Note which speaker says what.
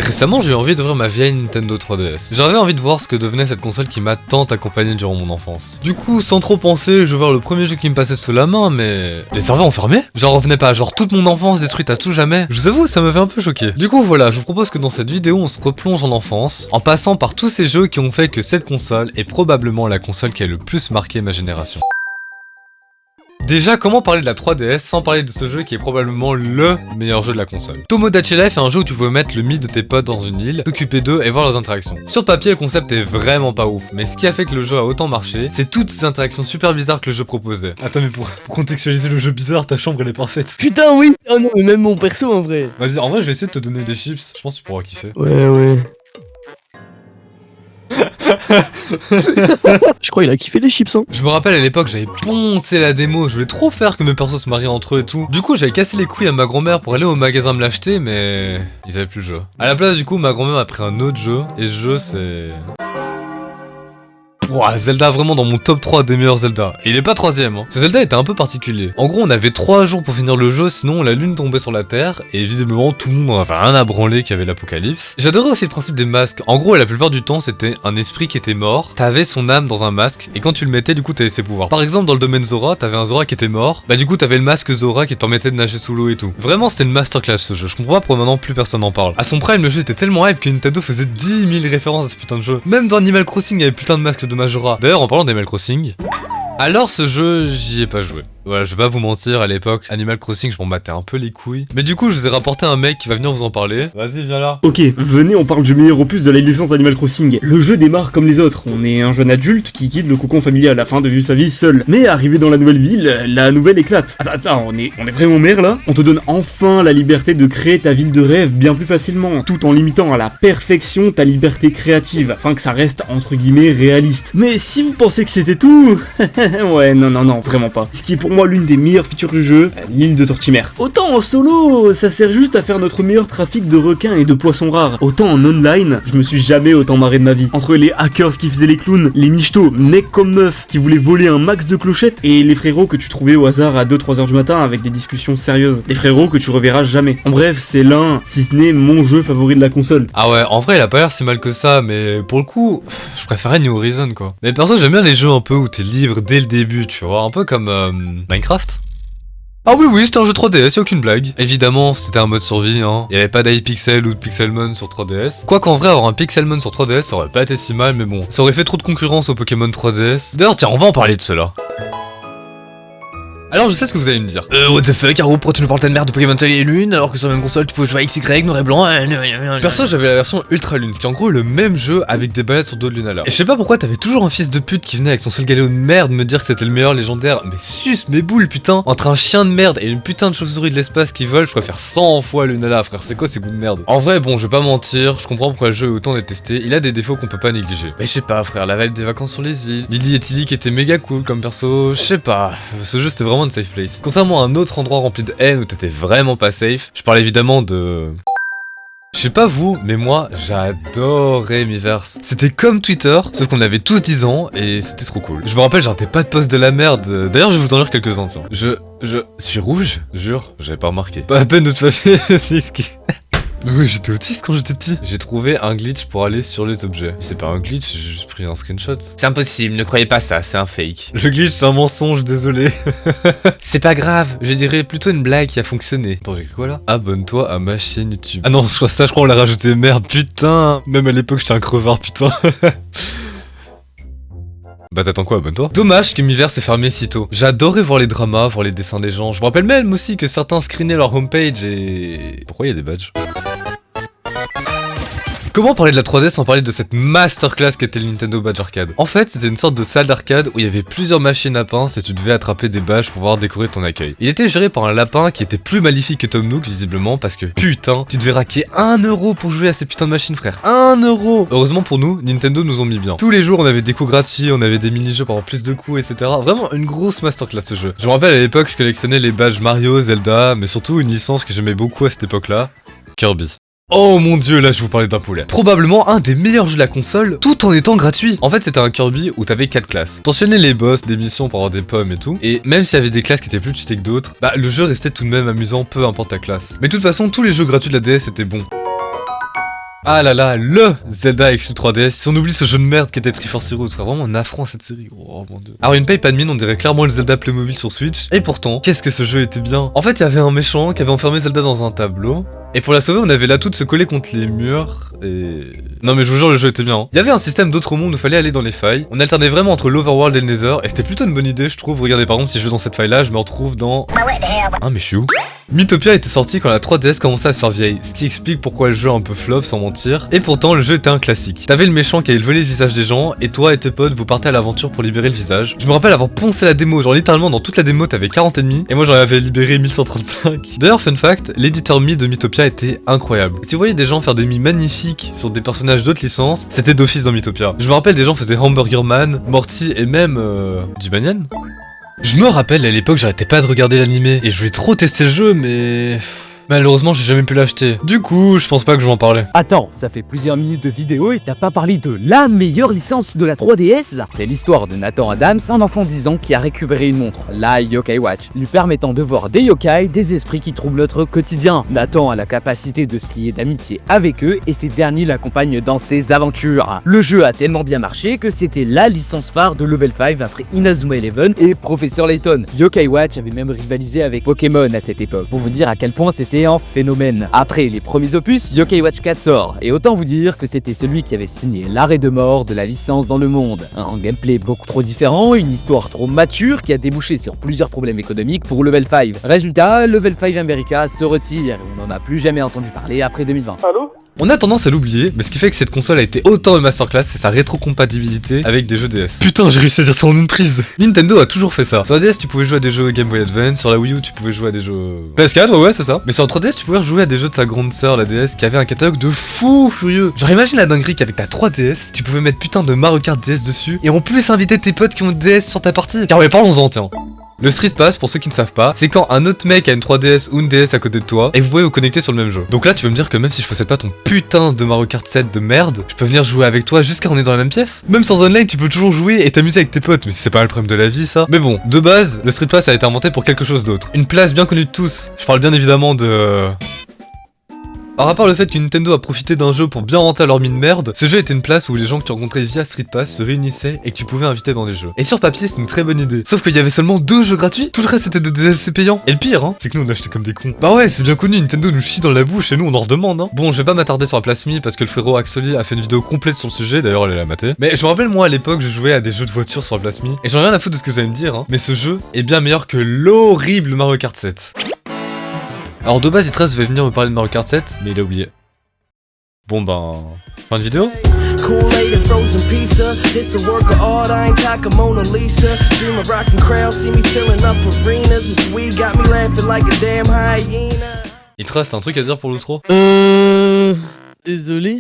Speaker 1: récemment j'ai eu envie d'ouvrir ma vieille Nintendo 3DS. J'avais envie de voir ce que devenait cette console qui m'a tant accompagné durant mon enfance. Du coup, sans trop penser, je vais voir le premier jeu qui me passait sous la main, mais... Les serveurs ont fermé? J'en revenais pas, genre toute mon enfance détruite à tout jamais. Je vous avoue, ça m'avait un peu choqué. Du coup voilà, je vous propose que dans cette vidéo on se replonge en enfance, en passant par tous ces jeux qui ont fait que cette console est probablement la console qui a le plus marqué ma génération. Déjà, comment parler de la 3DS sans parler de ce jeu qui est probablement LE meilleur jeu de la console. Tomodachi Life est un jeu où tu pouvais mettre le mythe de tes potes dans une île, t'occuper d'eux et voir leurs interactions. Sur papier, le concept est vraiment pas ouf, mais ce qui a fait que le jeu a autant marché, c'est toutes ces interactions super bizarres que le jeu proposait. Attends, mais pour contextualiser le jeu bizarre, ta chambre elle est parfaite.
Speaker 2: Putain, oui. Oh non, mais même mon perso en vrai.
Speaker 1: Vas-y, en vrai, je vais essayer de te donner des chips, je pense que tu pourras kiffer.
Speaker 2: Ouais. Je crois qu'il a kiffé les chips, hein.
Speaker 1: Je me rappelle à l'époque, j'avais poncé la démo, je voulais trop faire que mes persos se marient entre eux et tout. Du coup, j'avais cassé les couilles à ma grand-mère pour aller au magasin me l'acheter, mais ils avaient plus le jeu. À la place, du coup, ma grand-mère m'a pris un autre jeu, et ce jeu, c'est... Ouah, Zelda vraiment dans mon top 3 des meilleurs Zelda. Et il est pas troisième, hein. Ce Zelda était un peu particulier. En gros, on avait 3 jours pour finir le jeu, sinon la lune tombait sur la terre, et visiblement tout le monde en avait rien à branler qu'il y avait l'apocalypse. J'adorais aussi le principe des masques. En gros, la plupart du temps, c'était un esprit qui était mort, t'avais son âme dans un masque, et quand tu le mettais, du coup, t'avais ses pouvoirs. Par exemple, dans le domaine Zora, t'avais un Zora qui était mort, bah du coup, t'avais le masque Zora qui te permettait de nager sous l'eau et tout. Vraiment, c'était une masterclass ce jeu. Je comprends pas pourquoi maintenant plus personne n'en parle. À son prime, le jeu était tellement hype que Nintendo faisait 10 000 références à ce putain de jeu. Même dans Animal Crossing, il y avait putain de masque de Majora. D'ailleurs, en parlant d'Animal Crossing, alors ce jeu, j'y ai pas joué. Voilà, je vais pas vous mentir, à l'époque, Animal Crossing, je m'en battais un peu les couilles. Mais du coup, je vous ai rapporté un mec qui va venir vous en parler. Vas-y, viens là.
Speaker 3: Ok, venez, on parle du meilleur opus de la licence Animal Crossing. Le jeu démarre comme les autres. On est un jeune adulte qui quitte le cocon familial afin de vivre sa vie seul. Mais arrivé dans la nouvelle ville, la nouvelle éclate. Attends, on est vraiment mère là? On te donne enfin la liberté de créer ta ville de rêve bien plus facilement, tout en limitant à la perfection ta liberté créative, afin que ça reste entre guillemets réaliste. Mais si vous pensez que c'était tout, ouais, non, vraiment pas. Ce qui est pour moi l'une des meilleures features du jeu, l'île de Tortimère. Autant en solo, ça sert juste à faire notre meilleur trafic de requins et de poissons rares. Autant en online, je me suis jamais autant marré de ma vie. Entre les hackers qui faisaient les clowns, les michtos, mecs comme meufs, qui voulaient voler un max de clochettes, et les frérots que tu trouvais au hasard à 2-3 heures du matin avec des discussions sérieuses. Des frérots que tu reverras jamais. En bref, c'est l'un, si ce n'est mon jeu favori de la console.
Speaker 1: Ah ouais, en vrai, il a pas l'air si mal que ça, mais pour le coup, je préférais New Horizon quoi. Mais perso, j'aime bien les jeux un peu où t'es libre dès le début, tu vois, un peu comme Minecraft. Ah oui, c'était un jeu 3DS, y'a aucune blague. Évidemment, c'était un mode survie, hein. Il y avait pas d'iPixel ou de Pixelmon sur 3DS. Quoi qu'en vrai, avoir un Pixelmon sur 3DS, ça aurait pas été si mal, mais bon. Ça aurait fait trop de concurrence au Pokémon 3DS. D'ailleurs, tiens, on va en parler de cela. Alors je sais ce que vous allez me dire. What the fuck, Haro, pourquoi tu nous parles de merde de Pokémon Soleil et Lune alors que sur la même console tu pouvais jouer à XY, noir et blanc. Perso, j'avais la version Ultra Lune, qui est en gros le même jeu avec des balades sur d'autres Lunala. Et je sais pas pourquoi t'avais toujours un fils de pute qui venait avec son seul galéo de merde me dire que c'était le meilleur légendaire. Mais suce mes boules, putain. Entre un chien de merde et une putain de chauve-souris de l'espace qui vole, je préfère 100 fois Lunala, frère. C'est quoi ces goûts de merde? En vrai, bon, je vais pas mentir, je comprends pourquoi le jeu est autant détesté. Il a des défauts qu'on peut pas négliger. Mais je sais pas, frère, la vibe des vacances sur les îles, Lily et Tilly qui étaient méga cool comme perso, je sais pas. Ce jeu c'était vraiment une safe place. Contrairement à un autre endroit rempli de haine où t'étais vraiment pas safe, je parle évidemment de... Je sais pas vous, mais moi, j'adorais Miiverse. C'était comme Twitter, sauf qu'on avait tous 10 ans, et c'était trop cool. Je me rappelle, j'arrêtais pas de post de la merde. D'ailleurs, je vais vous en lire quelques-uns, tiens. Je suis rouge? Jure, j'avais pas remarqué. Pas la peine de te fâcher, je sais ce qui... Oui, j'étais autiste quand j'étais petit. J'ai trouvé un glitch pour aller sur les objets. C'est pas un glitch, j'ai juste pris un screenshot. C'est impossible, ne croyez pas ça, c'est un fake. Le glitch, c'est un mensonge, désolé. C'est pas grave, je dirais plutôt une blague qui a fonctionné. Attends, j'ai écrit quoi là? Abonne-toi à ma chaîne YouTube. Ah non, je crois on l'a rajouté, merde, putain. Même à l'époque, j'étais un crevard, putain. Bah t'attends quoi, abonne-toi. Dommage que Miiverse est fermé si tôt. J'adorais voir les dramas, voir les dessins des gens. Je me rappelle même aussi que certains screenaient leur homepage et... Pourquoi il y a des badges? Comment parler de la 3DS sans parler de cette masterclass qu'était le Nintendo Badge Arcade? En fait, c'était une sorte de salle d'arcade où il y avait plusieurs machines à pince et tu devais attraper des badges pour pouvoir décorer ton accueil. Il était géré par un lapin qui était plus maléfique que Tom Nook visiblement parce que putain, tu devais raquer 1 euro pour jouer à ces putains de machines, frère. 1 euro. Heureusement pour nous, Nintendo nous ont mis bien. Tous les jours, on avait des coups gratuits, on avait des mini-jeux pour avoir plus de coups, etc. Vraiment une grosse masterclass ce jeu. Je me rappelle à l'époque, je collectionnais les badges Mario, Zelda, mais surtout une licence que j'aimais beaucoup à cette époque-là, Kirby. Oh mon dieu, là je vous parlais d'un poulet. Probablement un des meilleurs jeux de la console, tout en étant gratuit. En fait, c'était un Kirby où t'avais 4 classes. T'enchaînais les boss, des missions pour avoir des pommes et tout. Et même s'il y avait des classes qui étaient plus cheatées que d'autres, bah le jeu restait tout de même amusant, peu importe ta classe. Mais de toute façon, tous les jeux gratuits de la DS étaient bons. Ah là là, le Zelda Exclu 3DS. Si on oublie ce jeu de merde qui était Triforce Heroes, ce serait vraiment un affront à cette série. Oh mon dieu. Alors une paye pas de mine, on dirait clairement le Zelda Playmobil sur Switch. Et pourtant, qu'est-ce que ce jeu était bien. En fait, il y avait un méchant qui avait enfermé Zelda dans un tableau. Et pour la sauver, on avait l'atout de se coller contre les murs et... Non mais je vous jure, le jeu était bien. Hein. Il y avait un système d'autres mondes où il fallait aller dans les failles. On alternait vraiment entre l'Overworld et le Nether. Et c'était plutôt une bonne idée, je trouve. Regardez par exemple, si je vais dans cette faille là, je me retrouve dans... Ah mais je suis où? Mythopia était sorti quand la 3DS commençait à se faire vieille, ce qui explique pourquoi le jeu a un peu flop sans mentir, et pourtant le jeu était un classique. T'avais le méchant qui allait voler le visage des gens, et toi et tes potes vous partez à l'aventure pour libérer le visage. Je me rappelle avoir poncé la démo, genre littéralement dans toute la démo t'avais 40 ennemis, et moi j'en avais libéré 1135. D'ailleurs fun fact, l'éditeur Mi de Mythopia était incroyable. Si vous voyez des gens faire des mi magnifiques sur des personnages d'autres licences, c'était d'office dans Mythopia. Je me rappelle des gens faisaient Hamburger Man, Morty et même... Jibanyan. Je me rappelle à l'époque j'arrêtais pas de regarder l'animé et je voulais trop tester le jeu mais... Malheureusement j'ai jamais pu l'acheter. Du coup je pense pas que je vais en parler.
Speaker 4: Attends, ça fait plusieurs minutes de vidéo et t'as pas parlé de la meilleure licence de la 3DS? C'est l'histoire de Nathan Adams, un enfant de 10 ans qui a récupéré une montre, la Yokai Watch, lui permettant de voir des yokai, des esprits qui troublent notre quotidien. Nathan a la capacité de se lier d'amitié avec eux et ces derniers l'accompagnent dans ses aventures. Le jeu a tellement bien marché que c'était la licence phare de Level 5 après Inazuma Eleven et Professeur Layton. Yokai Watch avait même rivalisé avec Pokémon à cette époque, pour vous dire à quel point c'était un phénomène. Après les premiers opus, Yokai Watch 4 sort, et autant vous dire que c'était celui qui avait signé l'arrêt de mort de la licence dans le monde. Un gameplay beaucoup trop différent, une histoire trop mature qui a débouché sur plusieurs problèmes économiques pour Level 5. Résultat, Level 5 America se retire, et on n'en a plus jamais entendu parler après 2020.
Speaker 3: Allô?
Speaker 1: On a tendance à l'oublier, mais ce qui fait que cette console a été autant de masterclass, c'est sa rétrocompatibilité avec des jeux DS. Putain, j'ai réussi à dire ça en une prise. Nintendo a toujours fait ça. Sur la DS, tu pouvais jouer à des jeux Game Boy Advance, sur la Wii U, tu pouvais jouer à des jeux PS4, ouais, c'est ça. Mais sur la 3DS, tu pouvais jouer à des jeux de sa grande sœur, la DS, qui avait un catalogue de fou furieux. Genre imagine la dinguerie qu'avec ta 3DS, tu pouvais mettre putain de Mario Kart DS dessus, et en plus inviter tes potes qui ont DS sur ta partie. Car ouais, parlons-en, tiens. Le Street Pass, pour ceux qui ne savent pas, c'est quand un autre mec a une 3DS ou une DS à côté de toi et vous pouvez vous connecter sur le même jeu. Donc là, tu veux me dire que même si je possède pas ton putain de Mario Kart 7 de merde, je peux venir jouer avec toi jusqu'à on est dans la même pièce. Même sans online, tu peux toujours jouer et t'amuser avec tes potes, mais c'est pas le problème de la vie ça. Mais bon, de base, le Street Pass a été inventé pour quelque chose d'autre. Une place bien connue de tous. Je parle bien évidemment de... Alors à part le fait que Nintendo a profité d'un jeu pour bien rentrer à leur mine merde, ce jeu était une place où les gens que tu rencontrais via Street Pass se réunissaient et que tu pouvais inviter dans les jeux. Et sur papier c'est une très bonne idée. Sauf qu'il y avait seulement 2 jeux gratuits, tout le reste c'était des DLC payants. Et le pire hein, c'est que nous on achetait comme des cons. Bah ouais c'est bien connu, Nintendo nous chie dans la bouche et nous on en redemande hein. Bon je vais pas m'attarder sur la place Mi parce que le frérot Axoli a fait une vidéo complète sur le sujet, d'ailleurs elle est la mater. Mais je me rappelle moi à l'époque je jouais à des jeux de voiture sur la place Mi et j'en ai rien à foutre de ce que vous allez me dire hein. Mais ce jeu est bien meilleur que l'horrible Mario Kart 7. Alors de base Itras devait venir me parler de Mario Kart 7 mais il a oublié. Bon ben, fin de vidéo.
Speaker 5: Kool-Aid and frozen pizza. It's a work of art, I ain't talking Mona Lisa. Dream of rockin' crowds, see me filling up arenas. And sweet got me laughing like a damn hyena.
Speaker 1: Itras, t'as un truc à dire pour l'outro?
Speaker 2: Désolé.